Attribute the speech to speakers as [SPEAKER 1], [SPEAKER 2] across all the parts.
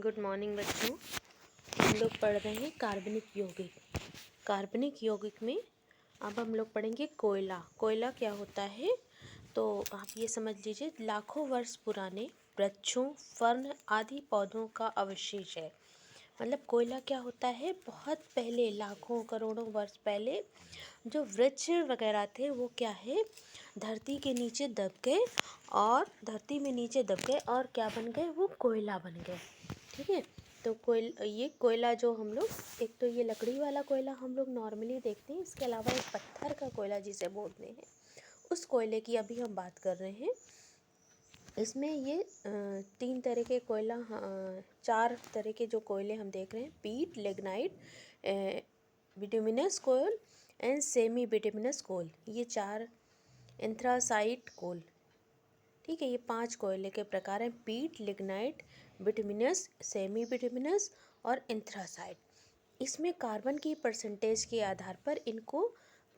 [SPEAKER 1] Good morning बच्चों। हम लोग पढ़ रहे हैं कार्बनिक यौगिक। कार्बनिक यौगिक में अब हम लोग पढ़ेंगे कोयला। कोयला क्या होता है तो आप ये समझ लीजिए, लाखों वर्ष पुराने वृक्षों, फर्न आदि पौधों का अवशेष है। मतलब कोयला क्या होता है, बहुत पहले लाखों करोड़ों वर्ष पहले जो वृक्ष वगैरह थे वो क्या है, धरती के नीचे दब गए और धरती में नीचे दब गए और क्या बन गए, वो कोयला बन गए। ठीक है। तो ये कोयला जो हम लोग, एक तो ये लकड़ी वाला कोयला हम लोग नॉर्मली देखते हैं, इसके अलावा एक पत्थर का कोयला जिसे बोलते हैं, उस कोयले की अभी हम बात कर रहे हैं। इसमें ये 3 तरह के कोयला, 4 तरह के जो कोयले हम देख रहे हैं, peat, lignite, bituminous coal and semi bituminous coal, ये 4 एंथ्रासाइट कोल। ठीक है, ये 5 कोयले के प्रकार हैं, peat, lignite, bituminous, semi bituminous और एंथ्रासाइट। इसमें कार्बन की परसेंटेज के आधार पर इनको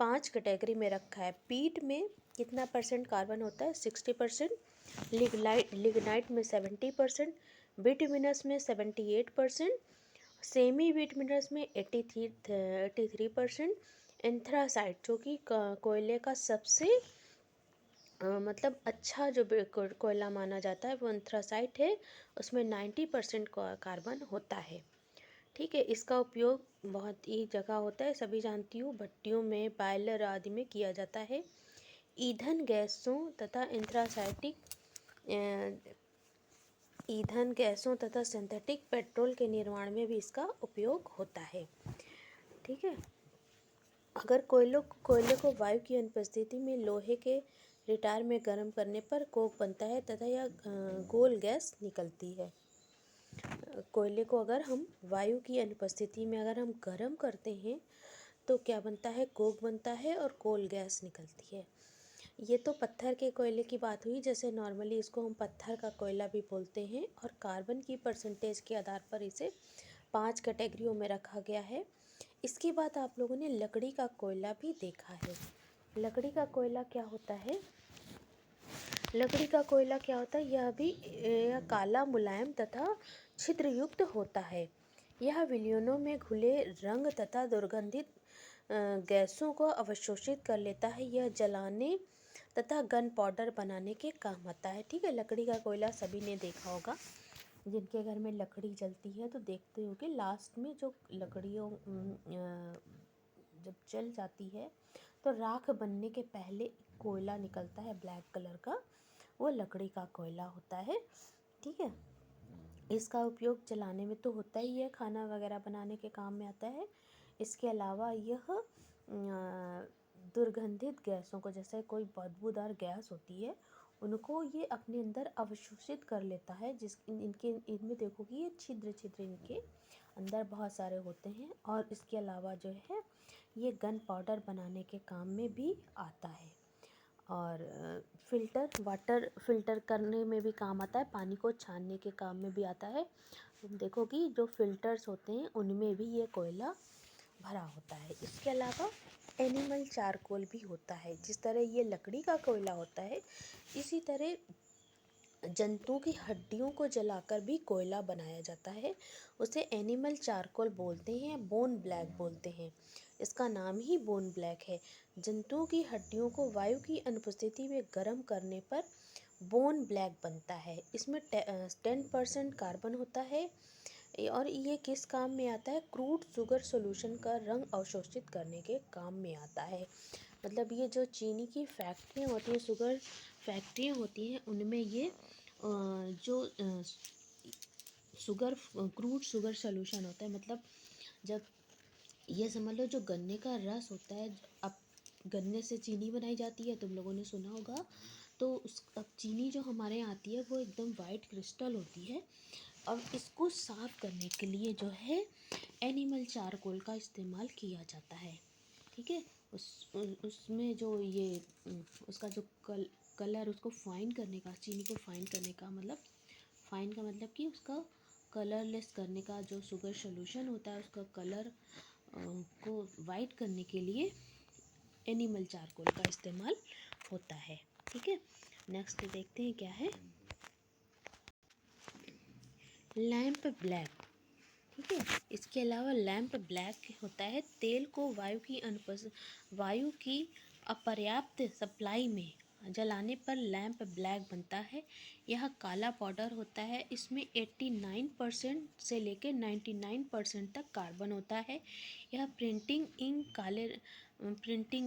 [SPEAKER 1] 5 कैटेगरी में रखा है। पीट में कितना परसेंट कार्बन होता है, 60%, लिग्नाइट में 70%, बिटुमिनस में 78%, सेमी बिटुमिनस में 83%, एंथ्रासाइट जो कि कोयले का सबसे मतलब अच्छा जो कोयला माना जाता है वो एंथ्रासाइट है, उसमें 90% कार्बन होता है। ठीक है, इसका उपयोग बहुत ही जगह होता है, सभी जानती हूँ, भट्टियों में, बॉयलर आदि में किया जाता है। ईंधन गैसों तथा ईंधन गैसों तथा सिंथेटिक पेट्रोल के निर्माण में भी इसका उपयोग होता है। ठीक है। अगर कोयले को वायु की अनुपस्थिति में लोहे के रिटायर में गर्म करने पर कोक बनता है तथा यह गोल गैस निकलती है। कोयले को अगर हम वायु की अनुपस्थिति में अगर हम गर्म करते हैं तो क्या बनता है, कोक बनता है और कोल गैस निकलती है। ये तो पत्थर के कोयले की बात हुई, जैसे नॉर्मली इसको हम पत्थर का कोयला भी बोलते हैं, और कार्बन की परसेंटेज के आधार पर इसे 5 कैटेगरियों में रखा गया है। इसके बाद आप लोगों ने लकड़ी का कोयला भी देखा है। लकड़ी का कोयला क्या होता है, लकड़ी का कोयला क्या होता है, यह भी काला, मुलायम तथा छिद्रयुक्त होता है। यह विलयनों में घुले रंग तथा दुर्गंधित गैसों को अवशोषित कर लेता है। यह जलाने तथा गन पाउडर बनाने के काम आता है। ठीक है, लकड़ी का कोयला सभी ने देखा होगा, जिनके घर में लकड़ी जलती है तो देखते हो कि लास्ट में जो लकड़ियों जब जल जाती है तो राख बनने के पहले कोयला निकलता है ब्लैक कलर का, वो लकड़ी का कोयला होता है। ठीक है, इसका उपयोग जलाने में तो होता ही है, खाना वगैरह बनाने के काम में आता है। इसके अलावा यह दुर्गंधित गैसों को, जैसे कोई बदबूदार गैस होती है, उनको ये अपने अंदर अवशोषित कर लेता है। इनमें देखोगे ये छिद्र छिद्र इनके अंदर बहुत सारे होते हैं। और इसके अलावा जो है ये गन पाउडर बनाने के काम में भी आता है। और वाटर फिल्टर करने में भी काम आता है, पानी को छानने के काम में भी आता है। तुम देखो कि जो फिल्टर्स होते हैं उनमें भी ये कोयला भरा होता है। इसके अलावा एनिमल चारकोल भी होता है। जिस तरह ये लकड़ी का कोयला होता है, इसी तरह जंतुओं की हड्डियों को जलाकर भी कोयला बनाया जाता है। उसे एनिमल चारकोल बोलते हैं, बोन ब्लैक बोलते हैं। इसका नाम ही बोन ब्लैक है। जंतुओं की हड्डियों को वायु की अनुपस्थिति में गर्म करने पर बोन ब्लैक बनता है। इसमें 10% कार्बन होता है और ये किस काम में आता है, क्रूड शुगर सॉल्यूशन का रंग अवशोषित करने के काम में आता है। मतलब ये जो चीनी की फैक्ट्रियाँ होती हैं, शुगर फैक्ट्रियाँ होती हैं, उनमें ये जो क्रूड शुगर सॉल्यूशन होता है। मतलब जब ये समझ लो, जो गन्ने का रस होता है, अब गन्ने से चीनी बनाई जाती है, तुम लोगों ने सुना होगा। तो अब चीनी जो हमारे यहाँ आती है वो एकदम वाइट क्रिस्टल होती है। अब इसको साफ करने के लिए जो है एनिमल चारकोल का इस्तेमाल किया जाता है। ठीक है, उसमें जो ये उसका जो कलर, उसको फाइन करने का, चीनी को फाइन करने का मतलब, फाइन का मतलब कि उसका कलरलेस करने का, जो शुगर सॉल्यूशन होता है उसका कलर को वाइट करने के लिए एनिमल चारकोल का इस्तेमाल होता है। ठीक है, नेक्स्ट देखते हैं क्या है। लैंप ब्लैक, ठीक है। इसके अलावा लैंप ब्लैक होता है तेल को वायु की अपर्याप्त सप्लाई में जलाने पर लैंप ब्लैक बनता है। यह काला पाउडर होता है। इसमें 89% से लेकर 99% तक कार्बन होता है। यह प्रिंटिंग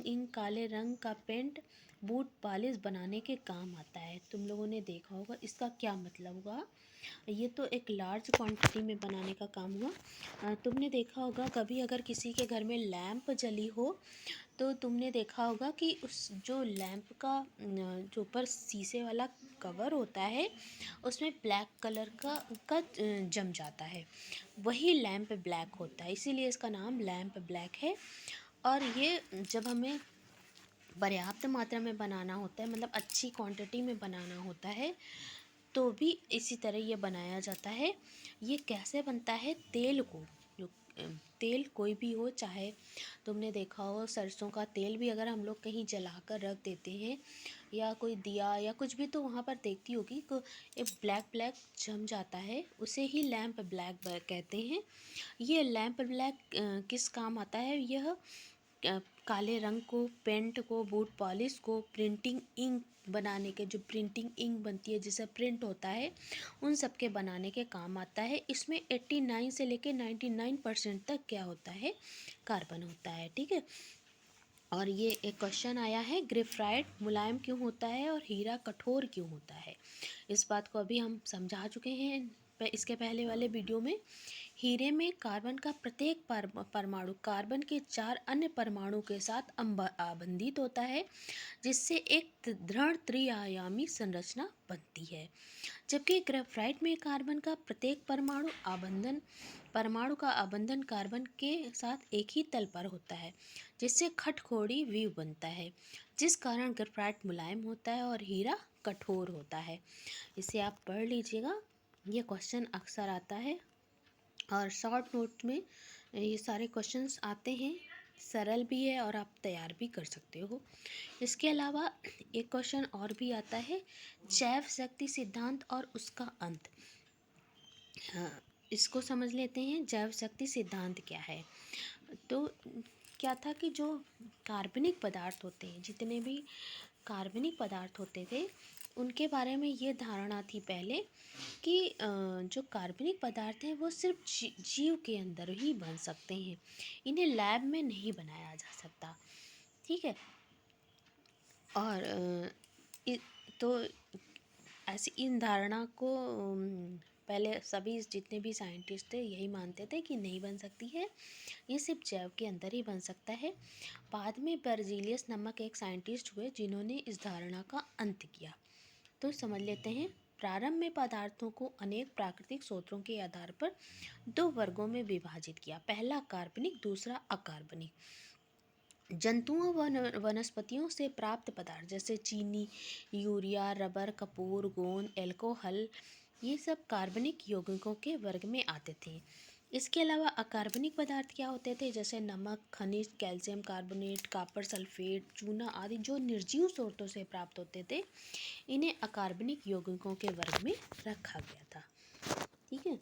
[SPEAKER 1] इंक काले रंग का पेंट बूट पॉलिश बनाने के काम आता है। तुम लोगों ने देखा होगा इसका क्या मतलब हुआ। ये तो एक लार्ज क्वांटिटी में बनाने का काम हुआ। तुमने देखा होगा कभी अगर किसी के घर में लैंप जली हो तो तुमने देखा होगा कि उस जो लैंप का जो ऊपर शीशे वाला कवर होता है उसमें ब्लैक कलर का जम जाता है, वही लैंप ब्लैक होता है, इसीलिए इसका नाम लैंप ब्लैक है। और ये जब हमें पर्याप्त मात्रा में बनाना होता है, मतलब अच्छी क्वांटिटी में बनाना होता है, तो भी इसी तरह ये बनाया जाता है। ये कैसे बनता है, तेल को जो तेल कोई भी हो, चाहे तुमने देखा हो सरसों का तेल भी अगर हम लोग कहीं जलाकर रख देते हैं या कोई दिया या कुछ भी, तो वहाँ पर देखती होगी कि एक ब्लैक ब्लैक जम जाता है, उसे ही लैंप ब्लैक कहते हैं। ये लैंप ब्लैक किस काम आता है, यह काले रंग को, पेंट को, बूट पॉलिश को, प्रिंटिंग इंक बनाने के, जो प्रिंटिंग इंक बनती है जिससे प्रिंट होता है, उन सब के बनाने के काम आता है। इसमें 89 से लेकर 99% तक क्या होता है, कार्बन होता है, ठीक है। और ये एक क्वेश्चन आया है, ग्रेफाइट मुलायम क्यों होता है और हीरा कठोर क्यों होता है। इस बात को अभी हम समझा चुके हैं इसके पहले वाले वीडियो में। हीरे में कार्बन का प्रत्येक परमाणु कार्बन के 4 अन्य परमाणु के साथ आबंधित होता है, जिससे एक दृढ़ त्रिआयामी संरचना बनती है। जबकि ग्रेफाइट में कार्बन का प्रत्येक परमाणु का आबंधन कार्बन के साथ एक ही तल पर होता है, जिससे खटखोड़ी व्यू बनता है, जिस कारण ग्रेफाइट मुलायम होता है और हीरा कठोर होता है। इसे आप पढ़ लीजिएगा, ये क्वेश्चन अक्सर आता है और शॉर्ट नोट में ये सारे क्वेश्चंस आते हैं, सरल भी है और आप तैयार भी कर सकते हो। इसके अलावा एक क्वेश्चन और भी आता है, जैव शक्ति सिद्धांत और उसका अंत। हाँ, इसको समझ लेते हैं, जैव शक्ति सिद्धांत क्या है। तो क्या था कि जो कार्बनिक पदार्थ होते हैं, जितने भी कार्बनिक पदार्थ होते थे, उनके बारे में ये धारणा थी पहले कि जो कार्बनिक पदार्थ हैं वो सिर्फ जीव के अंदर ही बन सकते हैं, इन्हें लैब में नहीं बनाया जा सकता, ठीक है। और तो ऐसी इन धारणा को पहले सभी जितने भी साइंटिस्ट थे यही मानते थे कि नहीं बन सकती है, ये सिर्फ जैव के अंदर ही बन सकता है। बाद में बर्जीलियस नामक एक साइंटिस्ट हुए जिन्होंने इस धारणा का अंत किया। तो समझ लेते हैं, प्रारंभ में पदार्थों को अनेक प्राकृतिक स्रोतों के आधार पर 2 वर्गों में विभाजित किया, पहला कार्बनिक, दूसरा अकार्बनिक। जंतुओं व वनस्पतियों से प्राप्त पदार्थ जैसे चीनी, यूरिया, रबर, कपूर, गोंद, एल्कोहल, ये सब कार्बनिक यौगिकों के वर्ग में आते थे। इसके अलावा अकार्बनिक पदार्थ क्या होते थे, जैसे नमक, खनिज, कैल्शियम कार्बोनेट, कॉपर सल्फेट, चूना आदि जो निर्जीव स्रोतों से प्राप्त होते थे, इन्हें अकार्बनिक यौगिकों के वर्ग में रखा गया था, ठीक है।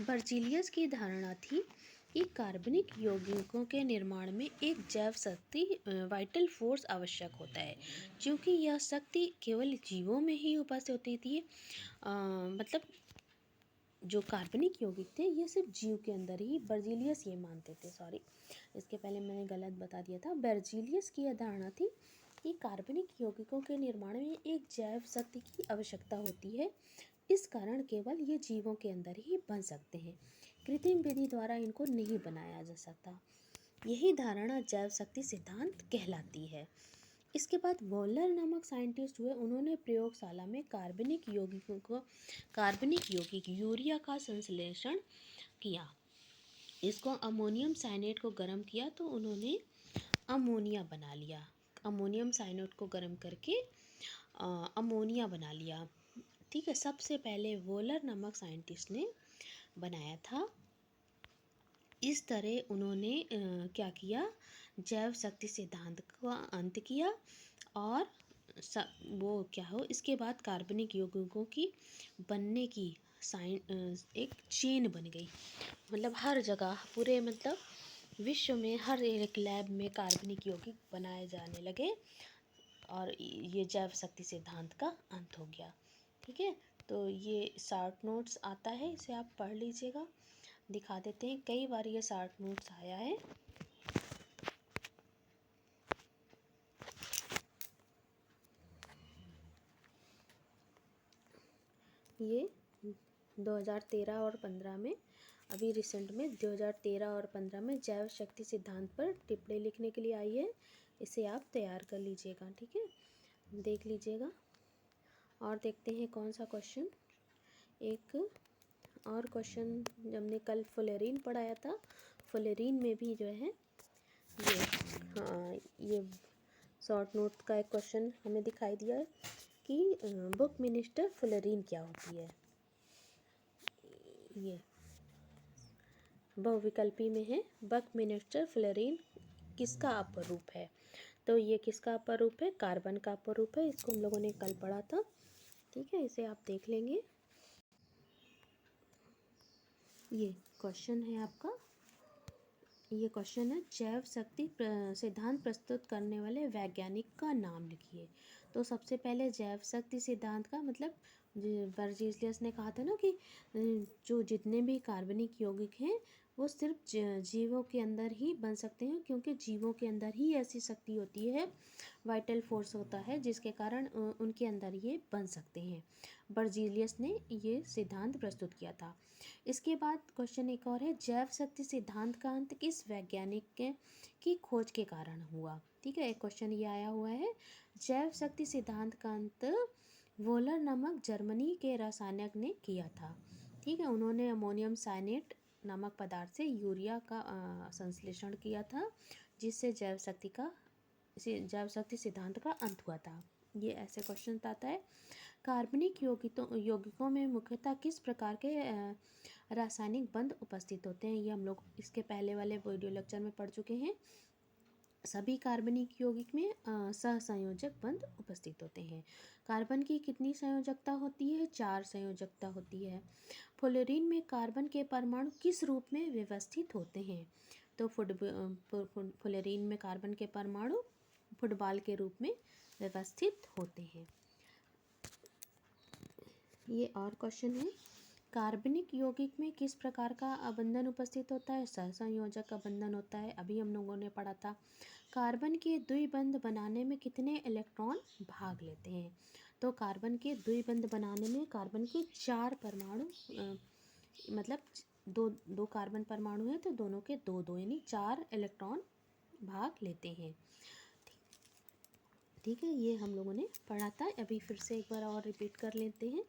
[SPEAKER 1] बर्जीलियस की धारणा थी कि कार्बनिक यौगिकों के निर्माण में एक जैव शक्ति वाइटल फोर्स आवश्यक होता है, क्योंकि यह शक्ति केवल जीवों में ही उपस्थित होती थी। मतलब जो कार्बनिक यौगिक थे ये सिर्फ जीव के अंदर ही, बर्जीलियस ये मानते थे, सॉरी इसके पहले मैंने गलत बता दिया था। बर्जीलियस की यह धारणा थी कि कार्बनिक यौगिकों के निर्माण में एक जैव शक्ति की आवश्यकता होती है, इस कारण केवल ये जीवों के अंदर ही बन सकते हैं, कृत्रिम विधि द्वारा इनको नहीं बनाया जा सकता। यही धारणा जैव शक्ति सिद्धांत कहलाती है। इसके बाद वॉलर नामक साइंटिस्ट हुए, उन्होंने प्रयोगशाला में कार्बनिक यौगिक यूरिया का संश्लेषण किया। इसको अमोनियम साइनेट को गर्म किया तो उन्होंने अमोनिया बना लिया। अमोनियम साइनेट को गर्म करके अमोनिया बना लिया, ठीक है। सबसे पहले वॉलर नामक साइंटिस्ट ने बनाया था। इस तरह उन्होंने क्या किया, जैव शक्ति सिद्धांत का अंत किया और वो क्या हो, इसके बाद कार्बनिक यौगिकों की बनने की एक चेन बन गई। मतलब हर जगह पूरे मतलब विश्व में हर एक लैब में कार्बनिक यौगिक बनाए जाने लगे और ये जैव शक्ति सिद्धांत का अंत हो गया। ठीक है, तो ये शॉर्ट नोट्स आता है, इसे आप पढ़ लीजिएगा। दिखा देते हैं, कई बार ये शॉर्ट नोट्स आया है। ये 2013 और 15 में, अभी रिसेंट में 2013 और 15 में जैव शक्ति सिद्धांत पर टिप्पणी लिखने के लिए आई है। इसे आप तैयार कर लीजिएगा। ठीक है, देख लीजिएगा। और देखते हैं कौन सा क्वेश्चन। एक और क्वेश्चन हमने कल फ्लोरीन पढ़ाया था, फ्लोरीन में भी जो है ये, हाँ, ये शॉर्ट नोट का एक क्वेश्चन हमें दिखाई दिया है कि बुक मिनिस्टर फ्लोरीन क्या होती है। ये बहुविकल्पी में है, बक मिनिस्टर फ्लोरीन किसका अपर रूप है। तो ये किसका अपर रूप है, कार्बन का अपर रूप है। इसको हम लोगों ने कल पढ़ा था। ठीक है, इसे आप देख लेंगे। ये क्वेश्चन है आपका, ये क्वेश्चन है जैव शक्ति सिद्धांत प्रस्तुत करने वाले वैज्ञानिक का नाम लिखिए। तो सबसे पहले जैव शक्ति सिद्धांत का मतलब बर्जीलियस ने कहा था ना कि जो जितने भी कार्बनिक यौगिक हैं वो सिर्फ जीवों के अंदर ही बन सकते हैं, क्योंकि जीवों के अंदर ही ऐसी शक्ति होती है, वाइटल फोर्स होता है जिसके कारण उनके अंदर ये बन सकते हैं। बर्जीलियस ने ये सिद्धांत प्रस्तुत किया था। इसके बाद क्वेश्चन एक और है, जैव शक्ति सिद्धांत का अंत किस वैज्ञानिक की खोज के कारण हुआ। ठीक है, एक क्वेश्चन ये आया हुआ है, जैव शक्ति सिद्धांत का अंत वोलर नामक जर्मनी के रसायनज्ञ ने किया था। ठीक है, उन्होंने अमोनियम साइनेट नामक पदार्थ से यूरिया का संश्लेषण किया था, जिससे जैव शक्ति सिद्धांत का अंत हुआ था। ये ऐसे क्वेश्चन आता है। कार्बनिक यौगिकों में मुख्यतः किस प्रकार के रासायनिक बंध उपस्थित होते हैं। ये हम लोग इसके पहले वाले वीडियो लेक्चर में पढ़ चुके हैं। सभी कार्बनिक यौगिक में सहसंयोजक बंध उपस्थित होते हैं। कार्बन की कितनी संयोजकता होती है, 4 संयोजकता होती है। फ्लोरीन में कार्बन के परमाणु किस रूप में व्यवस्थित होते हैं। तो फ्लोरीन में कार्बन के परमाणु फुटबॉल के रूप में व्यवस्थित होते हैं। ये और क्वेश्चन है, कार्बनिक यौगिक में किस प्रकार का अबंधन उपस्थित होता है, सहसंयोजक अबंधन होता है। अभी हम लोगों ने पढ़ा था। कार्बन के द्विबंध बनाने में कितने इलेक्ट्रॉन भाग लेते हैं। तो कार्बन के द्विबंध बनाने में कार्बन के 4 परमाणु मतलब दो कार्बन परमाणु हैं तो दोनों के दो यानी 4 इलेक्ट्रॉन भाग लेते हैं। ठीक है, ये हम लोगों ने पढ़ा था। अभी फिर से एक बार और रिपीट कर लेते हैं।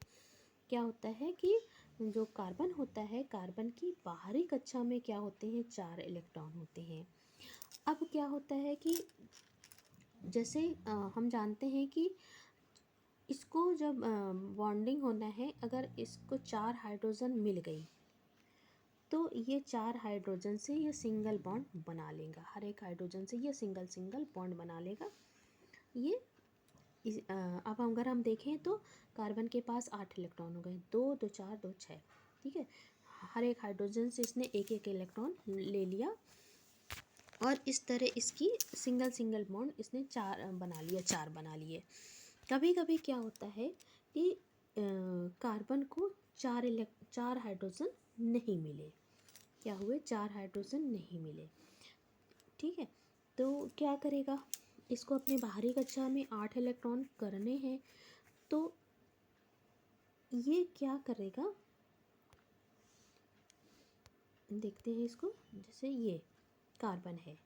[SPEAKER 1] क्या होता है कि जो कार्बन होता है, कार्बन की बाहरी कक्षा में क्या होते हैं, 4 इलेक्ट्रॉन होते हैं। अब क्या होता है कि जैसे हम जानते हैं कि इसको जब बॉन्डिंग होना है, अगर इसको 4 हाइड्रोजन मिल गई तो ये 4 हाइड्रोजन से ये सिंगल बॉन्ड बना लेगा। हर एक हाइड्रोजन से ये सिंगल बॉन्ड बना लेगा। ये अब अगर हम देखें तो कार्बन के पास 8 इलेक्ट्रॉन हो गए, 2 2 4 2 6। ठीक है, हर एक हाइड्रोजन से इसने एक इलेक्ट्रॉन ले लिया और इस तरह इसकी सिंगल बॉन्ड इसने 4 बना लिए। कभी कभी क्या होता है कि कार्बन को 4 हाइड्रोजन नहीं मिले। क्या हुए, 4 हाइड्रोजन नहीं मिले। ठीक है, तो क्या करेगा, इसको अपने बाहरी कक्षा में 8 इलेक्ट्रॉन करने हैं, तो ये क्या करेगा, देखते हैं इसको। जैसे ये कार्बन है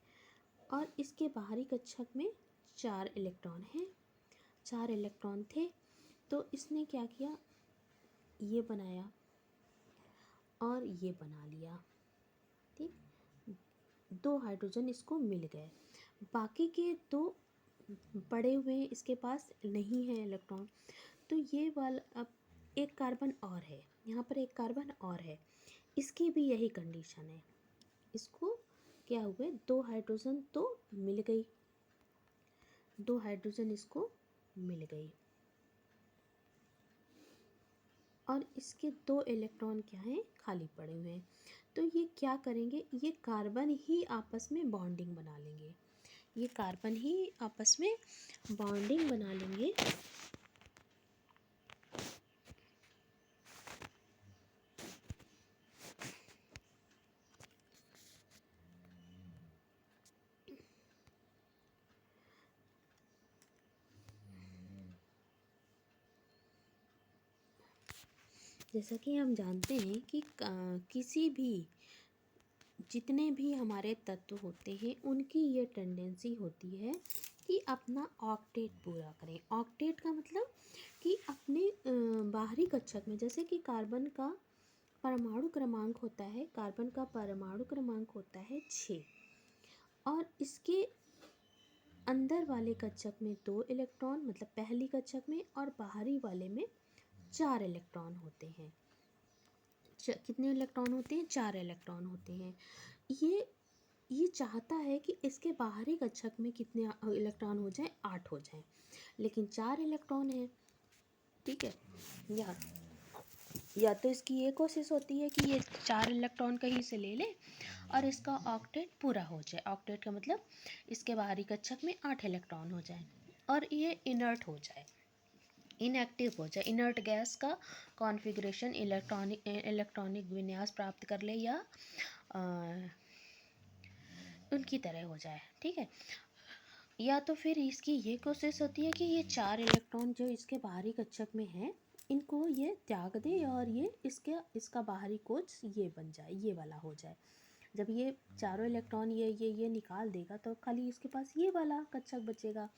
[SPEAKER 1] और इसके बाहरी कक्षक में 4 इलेक्ट्रॉन हैं, 4 इलेक्ट्रॉन थे, तो इसने क्या किया, ये बनाया और ये बना लिया। ठीक, 2 हाइड्रोजन इसको मिल गए, बाकी के 2 पड़े हुए इसके पास नहीं है इलेक्ट्रॉन। तो ये वाला अब एक कार्बन और है, यहाँ पर एक कार्बन और है, इसकी भी यही कंडीशन है। इसको क्या हुए, 2 हाइड्रोजन तो मिल गई, 2 हाइड्रोजन इसको मिल गई। और इसके 2 इलेक्ट्रॉन क्या हैं, खाली पड़े हुए हैं। तो ये क्या करेंगे, ये कार्बन ही आपस में बॉन्डिंग बना लेंगे, ये कार्बन ही आपस में बॉन्डिंग बना लेंगे। जैसा कि हम जानते हैं कि किसी भी, जितने भी हमारे तत्व होते हैं उनकी ये टेंडेंसी होती है कि अपना ऑक्टेट पूरा करें। ऑक्टेट का मतलब कि अपने बाहरी कक्षक में, जैसे कि कार्बन का परमाणु क्रमांक होता है, कार्बन का परमाणु क्रमांक होता है 6, और इसके अंदर वाले कक्षक में 2 इलेक्ट्रॉन, मतलब पहली कक्षक में, और बाहरी वाले में 4 इलेक्ट्रॉन होते हैं। कितने इलेक्ट्रॉन होते हैं, 4 इलेक्ट्रॉन होते हैं। ये चाहता है कि इसके बाहरी कक्षक में कितने इलेक्ट्रॉन हो जाए, 8 हो जाए, लेकिन 4 इलेक्ट्रॉन है। ठीक है, या तो इसकी ये कोशिश होती है कि ये 4 इलेक्ट्रॉन कहीं से ले ले और इसका ऑक्टेट पूरा हो जाए। ऑक्टेट का मतलब इसके बाहरी कक्षक में 8 इलेक्ट्रॉन हो जाए और ये इनर्ट हो जाए, इनएक्टिव हो जाए, इनर्ट गैस का कॉन्फ़िगरेशन, इलेक्ट्रॉनिक विन्यास प्राप्त कर ले या उनकी तरह हो जाए। ठीक है, या तो फिर इसकी ये कोशिश होती है कि ये 4 इलेक्ट्रॉन जो इसके बाहरी कक्षक में हैं इनको ये त्याग दे और ये इसका बाहरी कोश ये बन जाए, ये वाला हो जाए। जब ये चारों इलेक्ट्रॉन ये निकाल देगा तो खाली इसके पास ये वाला कक्षक बचेगा,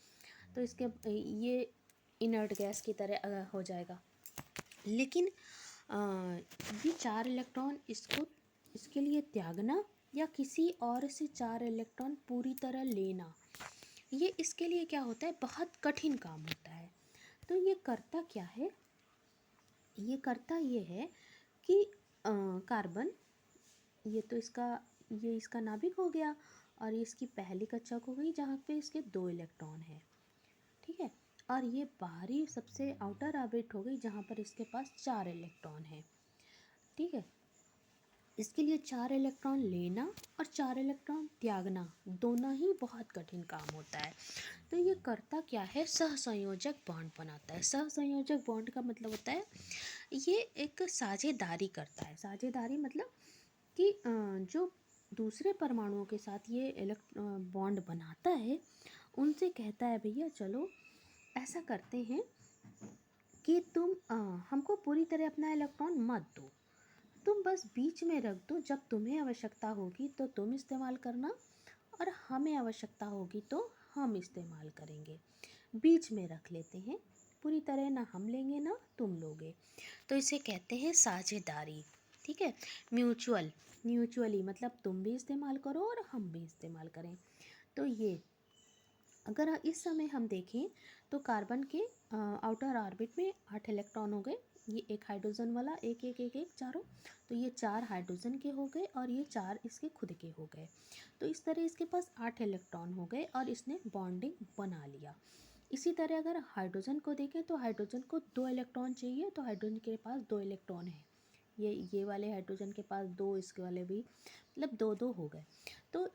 [SPEAKER 1] तो इसके ये इनर्ट गैस की तरह हो जाएगा। लेकिन ये 4 इलेक्ट्रॉन इसके लिए त्यागना या किसी और से 4 इलेक्ट्रॉन पूरी तरह लेना, ये इसके लिए क्या होता है, बहुत कठिन काम होता है। तो ये करता क्या है, ये करता ये है कि कार्बन, ये तो इसका नाभिक हो गया और ये इसकी पहली कक्षक हो गई जहाँ पे इसके 2 इलेक्ट्रॉन है। ठीक है, और ये बाहरी सबसे आउटर ऑर्बिट हो गई जहाँ पर इसके पास 4 इलेक्ट्रॉन है। ठीक है, इसके लिए 4 इलेक्ट्रॉन लेना और 4 इलेक्ट्रॉन त्यागना दोनों ही बहुत कठिन काम होता है। तो ये करता क्या है, सहसंयोजक बॉन्ड बनाता है। सहसंयोजक बॉन्ड का मतलब होता है ये एक साझेदारी करता है। साझेदारी मतलब कि जो दूसरे परमाणुओं के साथ ये बॉन्ड बनाता है उनसे कहता है भैया चलो ऐसा करते हैं कि तुम हमको पूरी तरह अपना इलेक्ट्रॉन मत दो, तुम बस बीच में रख दो, जब तुम्हें आवश्यकता होगी तो तुम इस्तेमाल करना और हमें आवश्यकता होगी तो हम इस्तेमाल करेंगे। बीच में रख लेते हैं, पूरी तरह ना हम लेंगे ना तुम लोगे, तो इसे कहते हैं साझेदारी। ठीक है, म्यूचुअली मतलब तुम भी इस्तेमाल करो और हम भी इस्तेमाल करें। तो ये अगर इस समय हम देखें तो कार्बन के आउटर ऑर्बिट में 8 इलेक्ट्रॉन हो गए, ये एक हाइड्रोजन वाला एक एक एक एक चारों, तो ये 4 हाइड्रोजन के हो गए और ये 4 इसके खुद के हो गए। तो इस तरह इसके पास 8 इलेक्ट्रॉन हो गए और इसने बॉन्डिंग बना लिया। इसी तरह अगर हाइड्रोजन को देखें तो हाइड्रोजन को 2 इलेक्ट्रॉन चाहिए, तो हाइड्रोजन के पास 2 इलेक्ट्रॉन है, ये वाले हाइड्रोजन के पास 2, इसके वाले भी, मतलब 2 हो गए। तो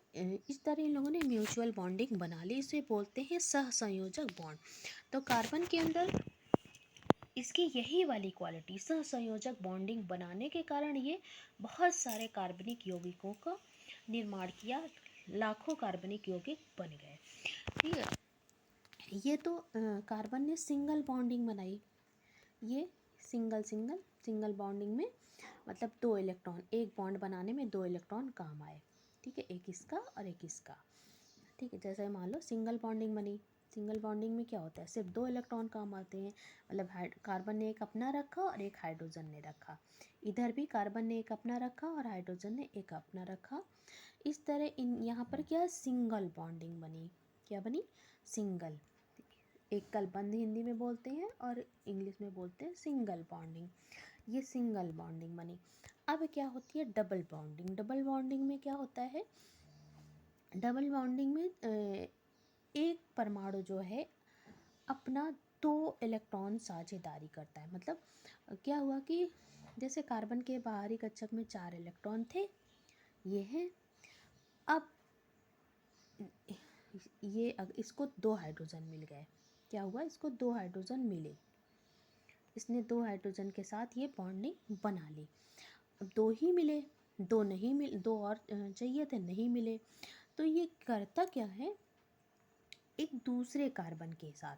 [SPEAKER 1] इस तरह इन लोगों ने म्यूचुअल बॉन्डिंग बना ली, इसे बोलते हैं सहसंयोजक बॉन्ड। तो कार्बन के अंदर इसकी यही वाली क्वालिटी, सहसंयोजक बॉन्डिंग बनाने के कारण ये बहुत सारे कार्बनिक यौगिकों का निर्माण किया, लाखों कार्बनिक यौगिक बन गए। ठीक है, ये तो कार्बन ने सिंगल बॉन्डिंग बनाई, ये सिंगल बॉन्डिंग में मतलब 2 इलेक्ट्रॉन, एक बॉन्ड बनाने में 2 इलेक्ट्रॉन काम आए। ठीक है, एक इसका और एक इसका। ठीक है, जैसे मान लो सिंगल बॉन्डिंग बनी, सिंगल बॉन्डिंग में क्या होता है, सिर्फ 2 इलेक्ट्रॉन काम आते हैं, मतलब कार्बन ने एक अपना रखा और एक हाइड्रोजन ने रखा, इधर भी कार्बन ने एक अपना रखा और हाइड्रोजन ने एक अपना रखा। इस तरह यहाँ पर क्या सिंगल बॉन्डिंग बनी, क्या बनी, सिंगल। एक कलबंद हिंदी में बोलते हैं और इंग्लिश में बोलते हैं सिंगल बॉन्डिंग, ये सिंगल बॉन्डिंग बनी। अब क्या होती है डबल बॉन्डिंग। डबल बॉन्डिंग में क्या होता है, डबल बॉन्डिंग में एक परमाणु जो है अपना दो इलेक्ट्रॉन साझेदारी करता है। मतलब क्या हुआ कि जैसे कार्बन के बाहरी कक्षक में 4 इलेक्ट्रॉन थे, ये हैं। अब इसको 2 हाइड्रोजन मिल गए। क्या हुआ, इसको 2 हाइड्रोजन मिले, इसने 2 हाइड्रोजन के साथ ये बॉन्डिंग बना ली। अब 2 ही मिले, 2 नहीं मिले, 2 और चाहिए थे, नहीं मिले। तो ये करता क्या है, एक दूसरे कार्बन के साथ,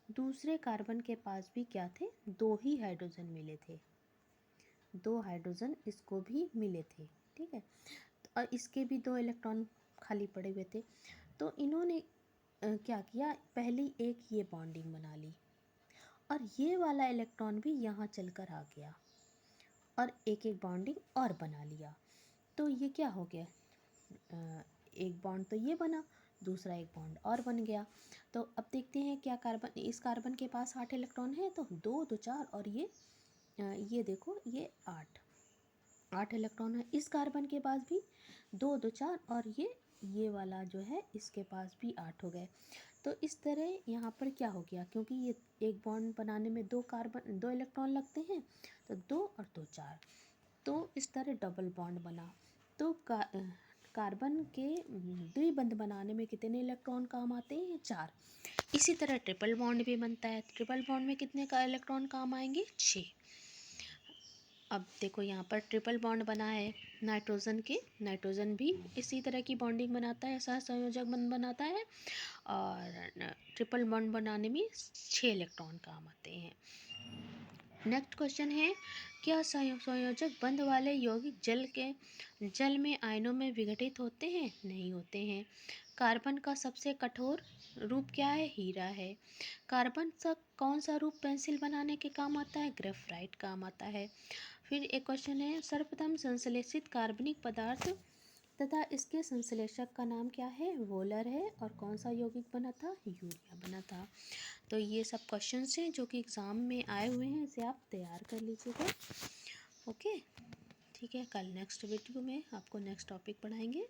[SPEAKER 1] दूसरे कार्बन के पास भी क्या थे, 2 ही हाइड्रोजन मिले थे, 2 हाइड्रोजन इसको भी मिले थे, ठीक है। और इसके भी 2 इलेक्ट्रॉन खाली पड़े हुए थे। तो इन्होंने क्या किया, पहली एक ये बॉन्डिंग बना ली और ये वाला इलेक्ट्रॉन भी यहाँ चलकर आ गया और एक एक बॉन्डिंग और बना लिया। तो ये क्या हो गया, एक बॉन्ड तो ये बना, दूसरा एक बॉन्ड और बन गया। तो अब देखते हैं क्या कार्बन, इस कार्बन के पास 8 इलेक्ट्रॉन है, तो 2 2 4 और ये देखो ये 8 इलेक्ट्रॉन है। इस कार्बन के पास भी 2 2 4 और ये वाला जो है इसके पास भी 8 हो गए। तो इस तरह यहाँ पर क्या हो गया, क्योंकि ये एक बॉन्ड बनाने में 2 इलेक्ट्रॉन लगते हैं, तो 2 और 2 4, तो इस तरह डबल बॉन्ड बना। तो कार्बन के द्विबंध बनाने में कितने इलेक्ट्रॉन काम आते हैं, 4। इसी तरह ट्रिपल बॉन्ड भी बनता है, ट्रिपल बॉन्ड में कितने का इलेक्ट्रॉन काम आएंगे, 6। अब देखो यहाँ पर ट्रिपल बॉन्ड बना है नाइट्रोजन के, नाइट्रोजन भी इसी तरह की बॉन्डिंग बनाता है, सहसंयोजक बंध बनाता है, और ट्रिपल बॉन्ड बनाने में 6 इलेक्ट्रॉन काम आते हैं। नेक्स्ट क्वेश्चन है, क्या संयोजक बंध वाले यौगिक जल में आयनों में विघटित होते हैं, नहीं होते हैं। कार्बन का सबसे कठोर रूप क्या है, हीरा है। कार्बन का कौन सा रूप पेंसिल बनाने के काम आता है, ग्रेफाइट काम आता है। फिर एक क्वेश्चन है, सर्वप्रथम संश्लेषित कार्बनिक पदार्थ तथा इसके संश्लेषक का नाम क्या है, वोलर है, और कौन सा यौगिक बना था, यूरिया बना था। तो ये सब क्वेश्चंस हैं जो कि एग्ज़ाम में आए हुए हैं, इसे आप तैयार कर लीजिएगा। ओके, ठीक है, कल नेक्स्ट वीडियो में आपको नेक्स्ट टॉपिक पढ़ाएंगे।